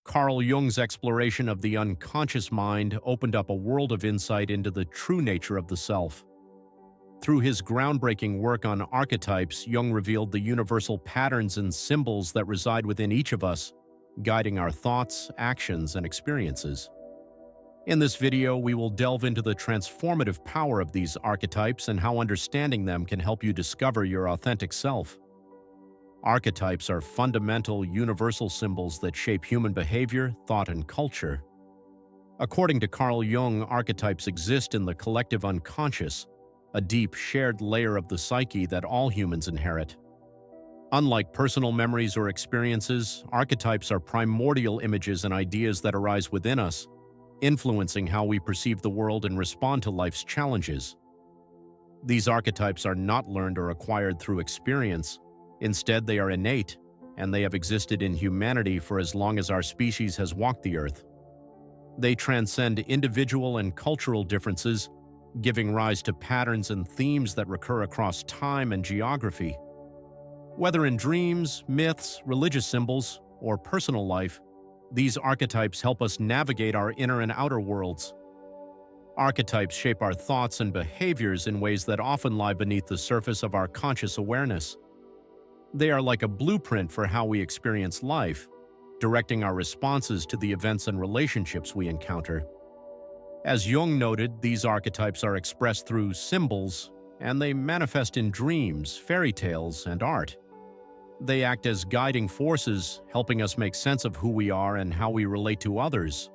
Carl Jung's exploration of the unconscious mind opened up a world of insight into the true nature of the self. Through his groundbreaking work on archetypes, Jung revealed the universal patterns and symbols that reside within each of us, guiding our thoughts, actions, and experiences. In this video, we will delve into the transformative power of these archetypes and how understanding them can help you discover your authentic self. Archetypes are fundamental, universal symbols that shape human behavior, thought, and culture. According to Carl Jung, archetypes exist in the collective unconscious, a deep, shared layer of the psyche that all humans inherit. Unlike personal memories or experiences, archetypes are primordial images and ideas that arise within us, influencing how we perceive the world and respond to life's challenges. These archetypes are not learned or acquired through experience. Instead, they are innate, and they have existed in humanity for as long as our species has walked the earth. They transcend individual and cultural differences, giving rise to patterns and themes that recur across time and geography. Whether in dreams, myths, religious symbols, or personal life, these archetypes help us navigate our inner and outer worlds. Archetypes shape our thoughts and behaviors in ways that often lie beneath the surface of our conscious awareness. They are like a blueprint for how we experience life, directing our responses to the events and relationships we encounter. As Jung noted, these archetypes are expressed through symbols, and they manifest in dreams, fairy tales, and art. They act as guiding forces, helping us make sense of who we are and how we relate to others.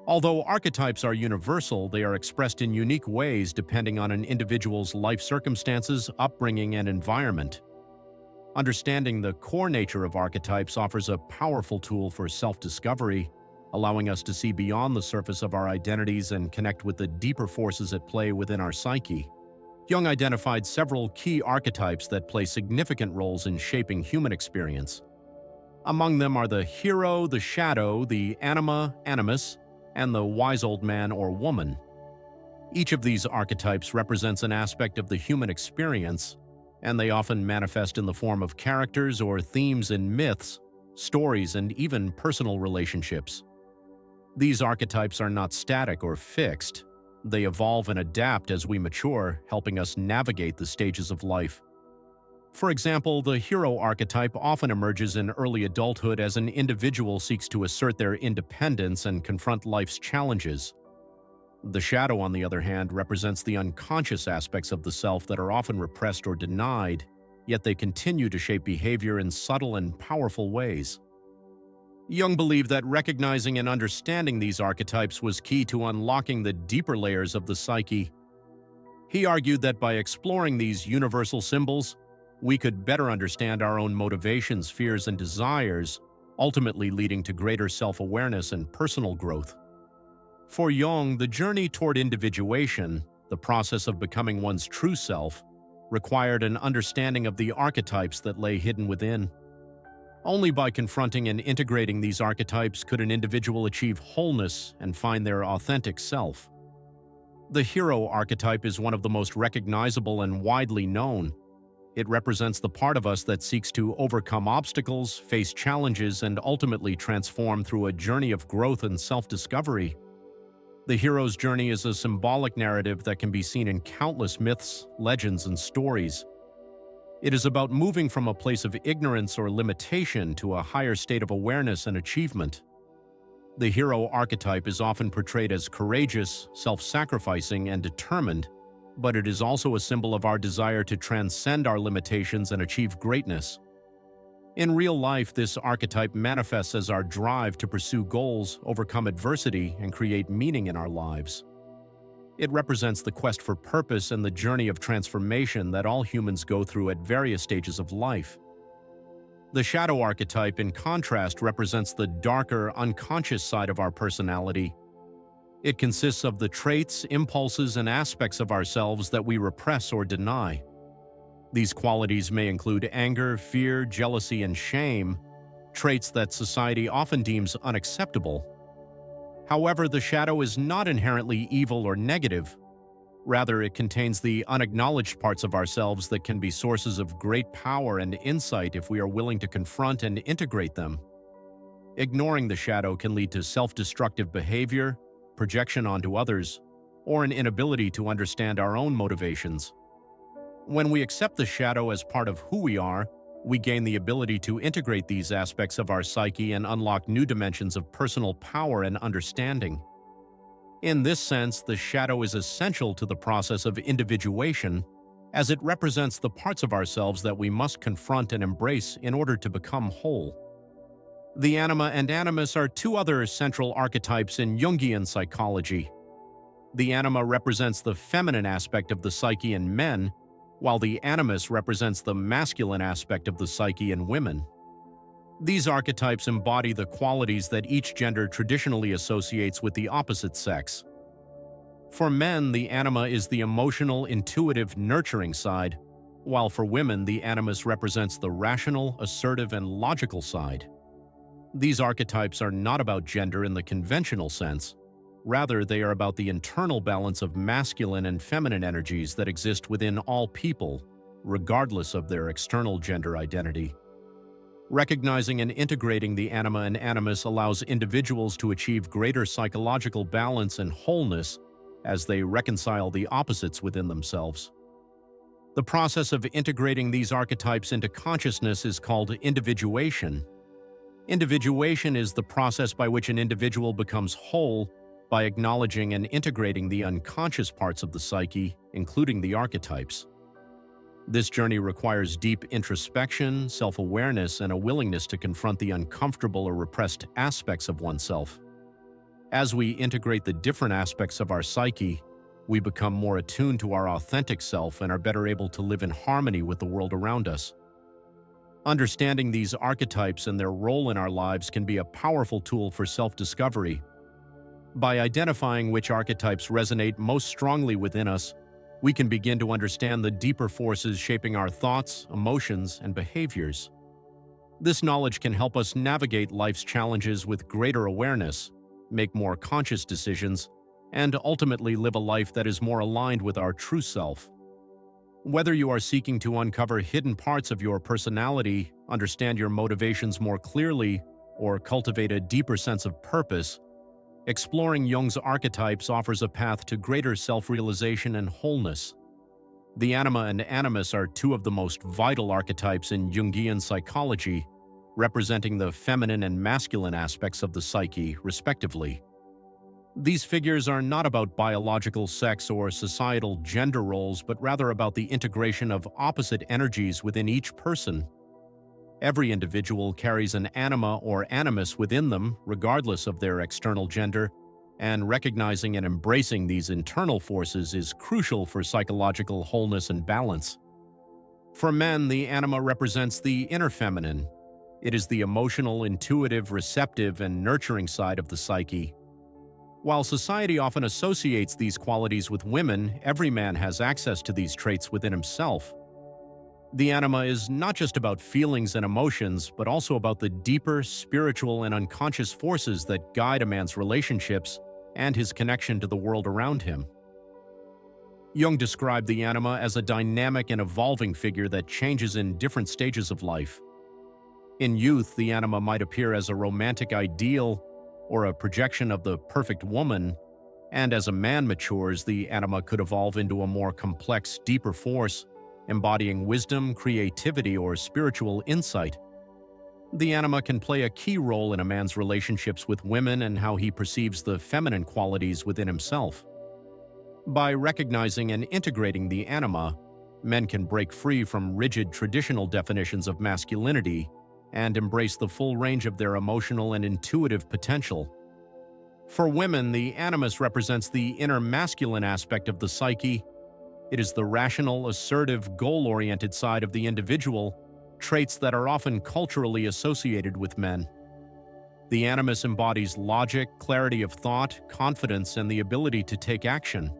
Although archetypes are universal, they are expressed in unique ways depending on an individual's life circumstances, upbringing, and environment. Understanding the core nature of archetypes offers a powerful tool for self-discovery, allowing us to see beyond the surface of our identities and connect with the deeper forces at play within our psyche. Jung identified several key archetypes that play significant roles in shaping human experience. Among them are the hero, the shadow, the anima, animus, and the wise old man or woman. Each of these archetypes represents an aspect of the human experience, and they often manifest in the form of characters or themes in myths, stories, and even personal relationships. These archetypes are not static or fixed. They evolve and adapt as we mature, helping us navigate the stages of life. For example, the hero archetype often emerges in early adulthood as an individual seeks to assert their independence and confront life's challenges. The shadow, on the other hand, represents the unconscious aspects of the self that are often repressed or denied, yet they continue to shape behavior in subtle and powerful ways. Jung believed that recognizing and understanding these archetypes was key to unlocking the deeper layers of the psyche. He argued that by exploring these universal symbols, we could better understand our own motivations, fears, and desires, ultimately leading to greater self-awareness and personal growth. For Jung, the journey toward individuation, the process of becoming one's true self, required an understanding of the archetypes that lay hidden within. Only by confronting and integrating these archetypes could an individual achieve wholeness and find their authentic self. The hero archetype is one of the most recognizable and widely known. It represents the part of us that seeks to overcome obstacles, face challenges, and ultimately transform through a journey of growth and self-discovery. The hero's journey is a symbolic narrative that can be seen in countless myths, legends, and stories. It is about moving from a place of ignorance or limitation to a higher state of awareness and achievement. The hero archetype is often portrayed as courageous, self-sacrificing, and determined, but it is also a symbol of our desire to transcend our limitations and achieve greatness. In real life, this archetype manifests as our drive to pursue goals, overcome adversity, and create meaning in our lives. It represents the quest for purpose and the journey of transformation that all humans go through at various stages of life. The shadow archetype, in contrast, represents the darker, unconscious side of our personality. It consists of the traits, impulses, and aspects of ourselves that we repress or deny. These qualities may include anger, fear, jealousy, and shame, traits that society often deems unacceptable. However, the shadow is not inherently evil or negative. Rather, it contains the unacknowledged parts of ourselves that can be sources of great power and insight if we are willing to confront and integrate them. Ignoring the shadow can lead to self-destructive behavior, projection onto others, or an inability to understand our own motivations. When we accept the shadow as part of who we are, we gain the ability to integrate these aspects of our psyche and unlock new dimensions of personal power and understanding. In this sense, the shadow is essential to the process of individuation, as it represents the parts of ourselves that we must confront and embrace in order to become whole. The anima and animus are two other central archetypes in Jungian psychology. The anima represents the feminine aspect of the psyche in men, while the animus represents the masculine aspect of the psyche in women. These archetypes embody the qualities that each gender traditionally associates with the opposite sex. For men, the anima is the emotional, intuitive, nurturing side, while for women, the animus represents the rational, assertive, and logical side. These archetypes are not about gender in the conventional sense. Rather, they are about the internal balance of masculine and feminine energies that exist within all people, regardless of their external gender identity. Recognizing and integrating the anima and animus allows individuals to achieve greater psychological balance and wholeness as they reconcile the opposites within themselves. The process of integrating these archetypes into consciousness is called individuation. Individuation is the process by which an individual becomes whole by acknowledging and integrating the unconscious parts of the psyche, including the archetypes. This journey requires deep introspection, self-awareness, and a willingness to confront the uncomfortable or repressed aspects of oneself. As we integrate the different aspects of our psyche, we become more attuned to our authentic self and are better able to live in harmony with the world around us. Understanding these archetypes and their role in our lives can be a powerful tool for self-discovery. By identifying which archetypes resonate most strongly within us, we can begin to understand the deeper forces shaping our thoughts, emotions, and behaviors. This knowledge can help us navigate life's challenges with greater awareness, make more conscious decisions, and ultimately live a life that is more aligned with our true self. Whether you are seeking to uncover hidden parts of your personality, understand your motivations more clearly, or cultivate a deeper sense of purpose, exploring Jung's archetypes offers a path to greater self-realization and wholeness. The anima and animus are two of the most vital archetypes in Jungian psychology, representing the feminine and masculine aspects of the psyche, respectively. These figures are not about biological sex or societal gender roles, but rather about the integration of opposite energies within each person. Every individual carries an anima or animus within them, regardless of their external gender, and recognizing and embracing these internal forces is crucial for psychological wholeness and balance. For men, the anima represents the inner feminine. It is the emotional, intuitive, receptive, and nurturing side of the psyche. While society often associates these qualities with women, every man has access to these traits within himself. The anima is not just about feelings and emotions, but also about the deeper, spiritual, and unconscious forces that guide a man's relationships and his connection to the world around him. Jung described the anima as a dynamic and evolving figure that changes in different stages of life. In youth, the anima might appear as a romantic ideal or a projection of the perfect woman, and as a man matures, the anima could evolve into a more complex, deeper force, embodying wisdom, creativity, or spiritual insight. The anima can play a key role in a man's relationships with women and how he perceives the feminine qualities within himself. By recognizing and integrating the anima, men can break free from rigid traditional definitions of masculinity and embrace the full range of their emotional and intuitive potential. For women, the animus represents the inner masculine aspect of the psyche. It is the rational, assertive, goal-oriented side of the individual, traits that are often culturally associated with men. The animus embodies logic, clarity of thought, confidence, and the ability to take action.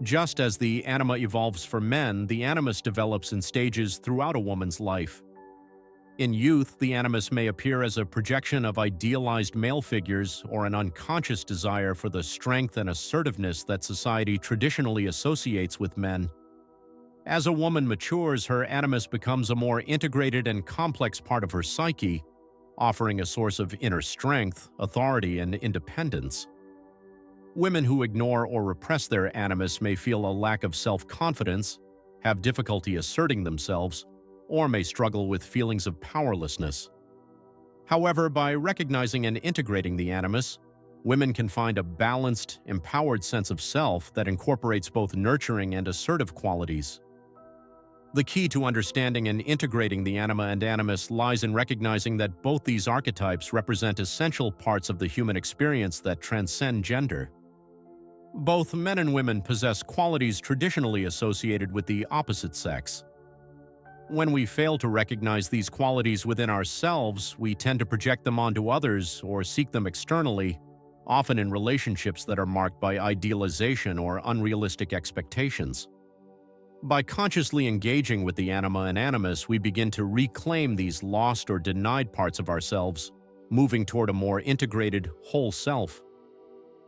Just as the anima evolves for men, the animus develops in stages throughout a woman's life. In youth, the animus may appear as a projection of idealized male figures or an unconscious desire for the strength and assertiveness that society traditionally associates with men. As a woman matures, her animus becomes a more integrated and complex part of her psyche, offering a source of inner strength, authority, and independence. Women who ignore or repress their animus may feel a lack of self-confidence, have difficulty asserting themselves, or may struggle with feelings of powerlessness. However, by recognizing and integrating the animus, women can find a balanced, empowered sense of self that incorporates both nurturing and assertive qualities. The key to understanding and integrating the anima and animus lies in recognizing that both these archetypes represent essential parts of the human experience that transcend gender. Both men and women possess qualities traditionally associated with the opposite sex. When we fail to recognize these qualities within ourselves, we tend to project them onto others or seek them externally, often in relationships that are marked by idealization or unrealistic expectations. By consciously engaging with the anima and animus, we begin to reclaim these lost or denied parts of ourselves, moving toward a more integrated, whole self.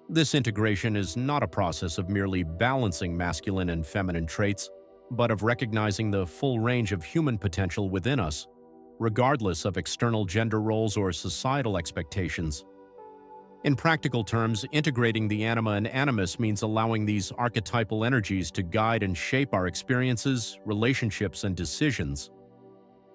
This integration is not a process of merely balancing masculine and feminine traits, but of recognizing the full range of human potential within us, regardless of external gender roles or societal expectations. In practical terms, integrating the anima and animus means allowing these archetypal energies to guide and shape our experiences, relationships, and decisions.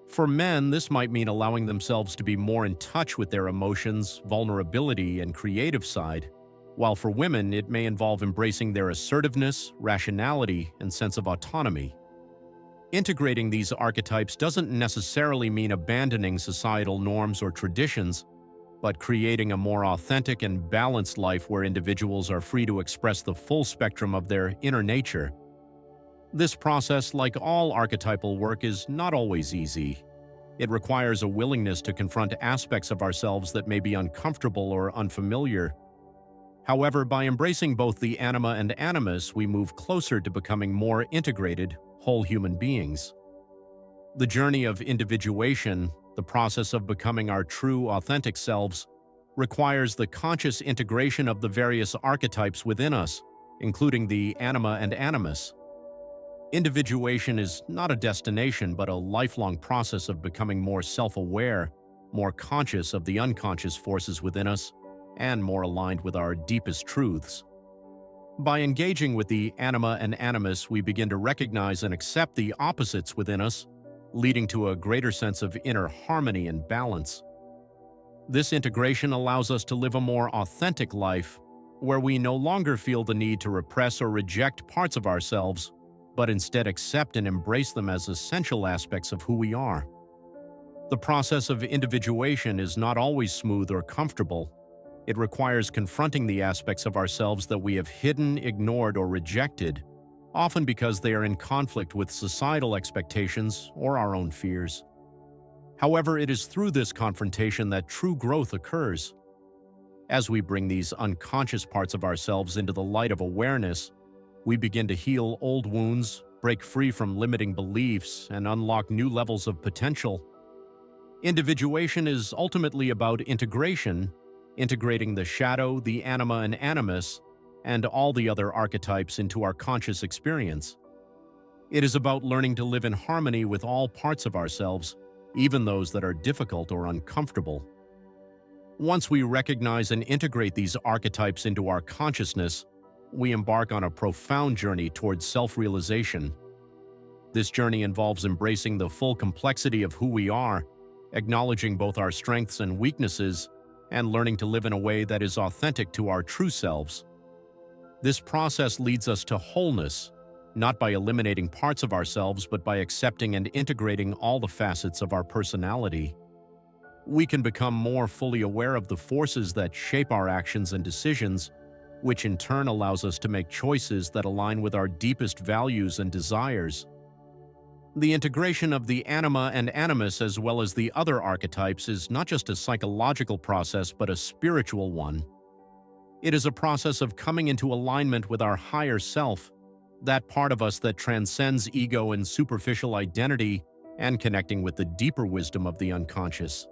For men, this might mean allowing themselves to be more in touch with their emotions, vulnerability, and creative side, while for women, it may involve embracing their assertiveness, rationality, and sense of autonomy. Integrating these archetypes doesn't necessarily mean abandoning societal norms or traditions, but creating a more authentic and balanced life where individuals are free to express the full spectrum of their inner nature. This process, like all archetypal work, is not always easy. It requires a willingness to confront aspects of ourselves that may be uncomfortable or unfamiliar. However, by embracing both the anima and animus, we move closer to becoming more integrated, whole human beings. The journey of individuation, the process of becoming our true, authentic selves, requires the conscious integration of the various archetypes within us, including the anima and animus. Individuation is not a destination, but a lifelong process of becoming more self-aware, more conscious of the unconscious forces within us, and more aligned with our deepest truths. By engaging with the anima and animus, we begin to recognize and accept the opposites within us, leading to a greater sense of inner harmony and balance. This integration allows us to live a more authentic life, where we no longer feel the need to repress or reject parts of ourselves, but instead accept and embrace them as essential aspects of who we are. The process of individuation is not always smooth or comfortable. It requires confronting the aspects of ourselves that we have hidden, ignored, or rejected, often because they are in conflict with societal expectations or our own fears. However, it is through this confrontation that true growth occurs. As we bring these unconscious parts of ourselves into the light of awareness, we begin to heal old wounds, break free from limiting beliefs, and unlock new levels of potential. Individuation is ultimately about integration, integrating the shadow, the anima and animus, and all the other archetypes into our conscious experience. It is about learning to live in harmony with all parts of ourselves, even those that are difficult or uncomfortable. Once we recognize and integrate these archetypes into our consciousness, we embark on a profound journey towards self-realization. This journey involves embracing the full complexity of who we are, acknowledging both our strengths and weaknesses, and learning to live in a way that is authentic to our true selves. This process leads us to wholeness, not by eliminating parts of ourselves, but by accepting and integrating all the facets of our personality. We can become more fully aware of the forces that shape our actions and decisions, which in turn allows us to make choices that align with our deepest values and desires. The integration of the anima and animus as well as the other archetypes is not just a psychological process but a spiritual one. It is a process of coming into alignment with our higher self, that part of us that transcends ego and superficial identity, and connecting with the deeper wisdom of the unconscious.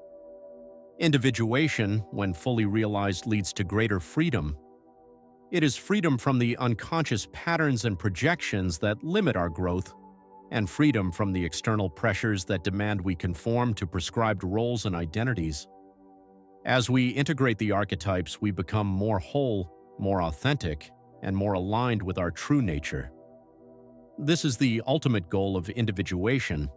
Individuation, when fully realized, leads to greater freedom. It is freedom from the unconscious patterns and projections that limit our growth, and freedom from the external pressures that demand we conform to prescribed roles and identities. As we integrate the archetypes, we become more whole, more authentic, and more aligned with our true nature. This is the ultimate goal of individuation,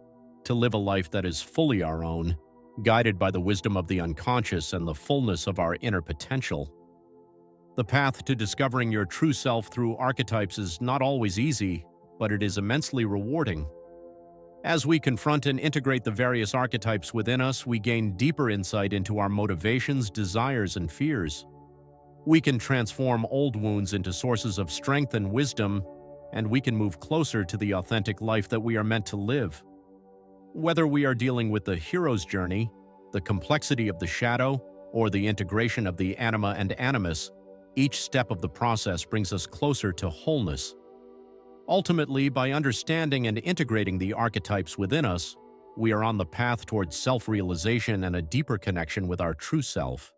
to live a life that is fully our own, guided by the wisdom of the unconscious and the fullness of our inner potential. The path to discovering your true self through archetypes is not always easy, but it is immensely rewarding. As we confront and integrate the various archetypes within us, we gain deeper insight into our motivations, desires, and fears. We can transform old wounds into sources of strength and wisdom, and we can move closer to the authentic life that we are meant to live. Whether we are dealing with the hero's journey, the complexity of the shadow, or the integration of the anima and animus, each step of the process brings us closer to wholeness. Ultimately, by understanding and integrating the archetypes within us, we are on the path towards self-realization and a deeper connection with our true self.